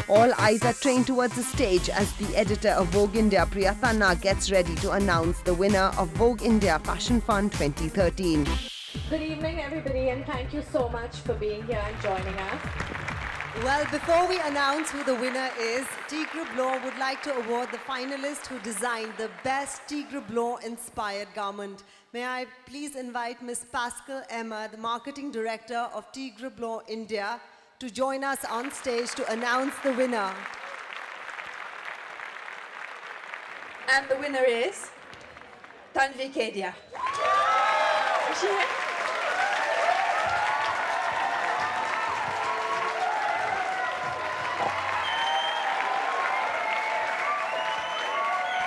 All eyes are trained towards the stage as the editor of Vogue India, Priya Tanna, gets ready to announce the winner of Vogue India Fashion Fund 2013. Good evening, everybody, and thank you so much for being here and joining us. Well, before we announce who the winner is, T. Group Law would like to award the finalist who designed the best T. Group Law inspired garment. May I please invite Ms. Pascal Emma, the Marketing Director of T. Group Law India, to join us on stage to announce the winner. And the winner is Tanvi Kedia.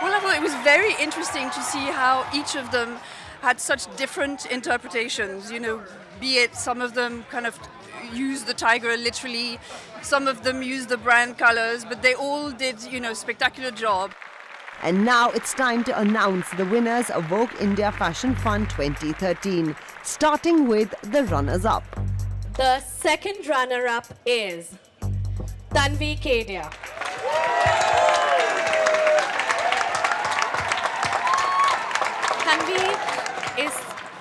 Well, I thought it was very interesting to see how each of them had such different interpretations. You know, be it some of them kind of used the tiger literally, some of them used the brand colors, but they all did, you know, spectacular job. And now it's time to announce the winners of Vogue India Fashion Fund 2013, starting with the runners-up. The second runner-up is Tanvi Kedia. Tanvi is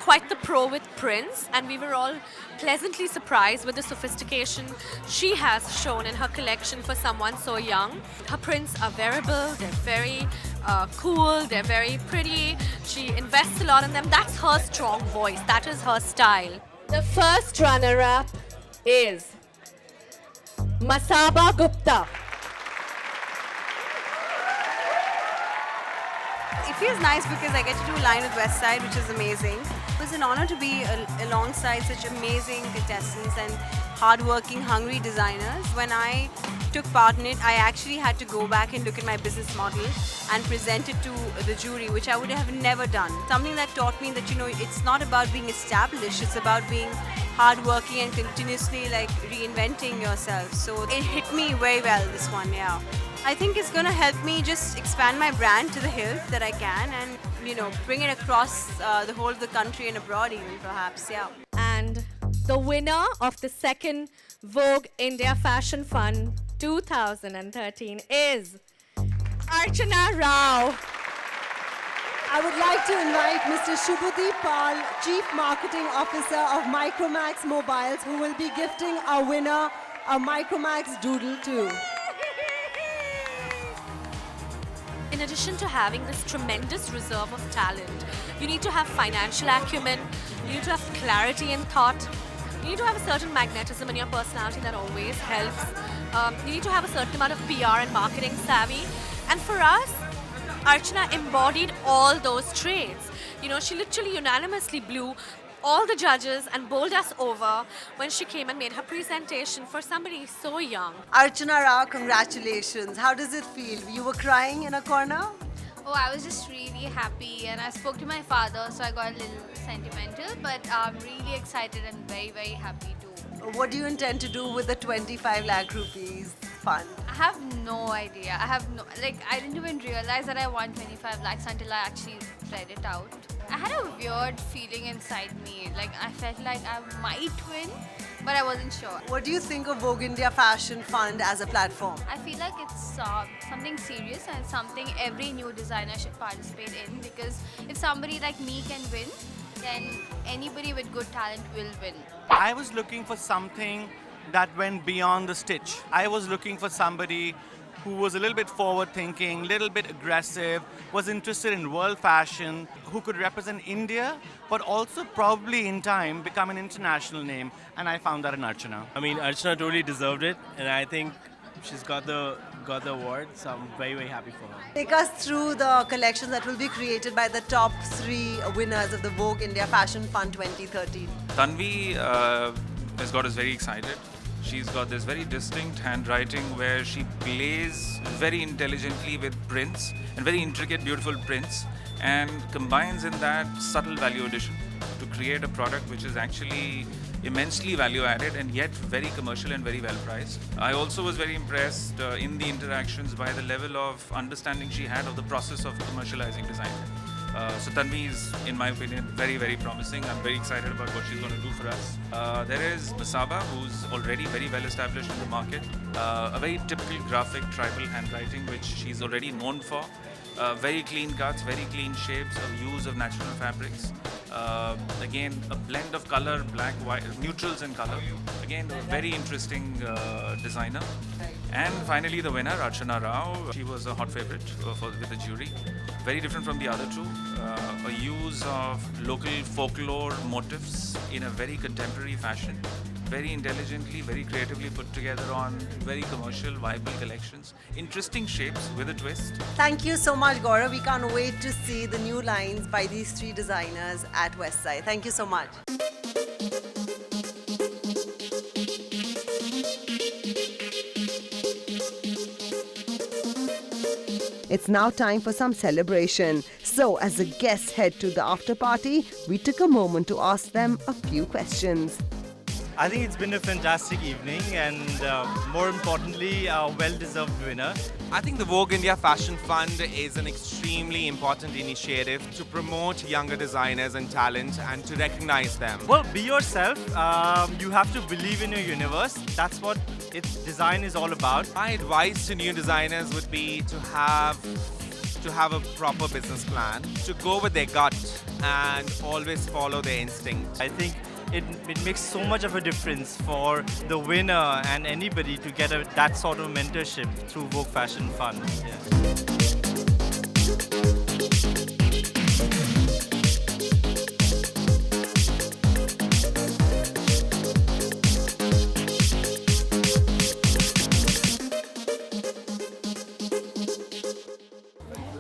quite the pro with prints, and we were all pleasantly surprised with the sophistication she has shown in her collection for someone so young. Her prints are wearable, they're very cool, they're very pretty. She invests a lot in them. That's her strong voice, that is her style. The first runner-up is Masaba Gupta. It feels nice because I get to do a line with West Side, which is amazing. It was an honor to be alongside such amazing contestants and hardworking, hungry designers. When I took part in it, I actually had to go back and look at my business model and present it to the jury, which I would have never done. Something that taught me that, you know, it's not about being established, it's about being hardworking and continuously like reinventing yourself. So it hit me very well, this one, yeah. I think it's going to help me just expand my brand to the hilt that I can and, you know, bring it across the whole of the country and abroad even perhaps, yeah. And the winner of the second Vogue India Fashion Fund 2013 is Archana Rao. I would like to invite Mr. Shubhadeep Pal, Chief Marketing Officer of Micromax Mobiles, who will be gifting our winner a Micromax Doodle too. In addition to having this tremendous reserve of talent, you need to have financial acumen, you need to have clarity in thought, you need to have a certain magnetism in your personality that always helps. You need to have a certain amount of PR and marketing savvy. And for us, Archana embodied all those traits. You know, she literally unanimously blew all the judges and bowled us over when she came and made her presentation for somebody so young. Archana Rao, congratulations. How does it feel? You were crying in a corner? Oh, I was just really happy, and I spoke to my father, so I got a little sentimental, but I'm really excited and very, very happy too. What do you intend to do with the 25 lakh rupees fund? I have no idea. I didn't even realize that I won 25 lakhs until I actually read it out. I had a weird feeling inside me. Like, I felt like I might win, but I wasn't sure. What do you think of Vogue India Fashion Fund as a platform? I feel like it's something serious and something every new designer should participate in, because if somebody like me can win, then anybody with good talent will win. I was looking for something that went beyond the stitch. I was looking for somebody who was a little bit forward-thinking, little bit aggressive, was interested in world fashion, who could represent India, but also probably in time become an international name. And I found that in Archana. I mean, Archana totally deserved it, and I think she's got the award, so I'm very, very happy for her. Take us through the collections that will be created by the top 3 winners of the Vogue India Fashion Fund 2013. Tanvi has got us very excited. She's got this very distinct handwriting where she plays very intelligently with prints and very intricate, beautiful prints, and combines in that subtle value addition to create a product which is actually immensely value added and yet very commercial and very well priced. I also was very impressed in the interactions by the level of understanding she had of the process of commercializing design. So Tanvi is, in my opinion, very, very promising. I'm very excited about what she's going to do for us. There is Masaba, who's already very well established in the market. A very typical graphic tribal handwriting, which she's already known for. Very clean cuts, very clean shapes, use of natural fabrics. Again, a blend of color, black, white, neutrals in color. Again, a very interesting designer. And finally, the winner, Archana Rao. She was a hot favorite with the jury. Very different from the other two. A use of local folklore motifs in a very contemporary fashion. Very intelligently, very creatively put together on very commercial, viable collections. Interesting shapes with a twist. Thank you so much, Gaurav. We can't wait to see the new lines by these three designers at Westside. Thank you so much. It's now time for some celebration. So, as the guests head to the after party, we took a moment to ask them a few questions. I think it's been a fantastic evening and more importantly, a well-deserved winner. I think the Vogue India Fashion Fund is an extremely important initiative to promote younger designers and talent and to recognize them. Well, be yourself. You have to believe in your universe. That's what design is all about. My advice to new designers would be to have a proper business plan, to go with their gut and always follow their instinct. I think it makes so much of a difference for the winner and anybody to get that sort of mentorship through Vogue Fashion Fund. Yeah.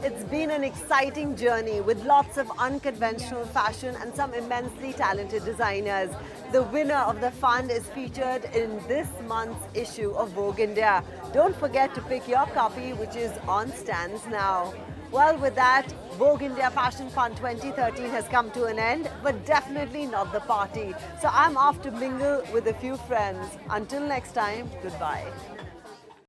It's been an exciting journey with lots of unconventional fashion and some immensely talented designers. The winner of the fund is featured in this month's issue of Vogue India. Don't forget to pick your copy, which is on stands now. Well, with that, Vogue India Fashion Fund 2013 has come to an end, but definitely not the party. So I'm off to mingle with a few friends. Until next time, goodbye.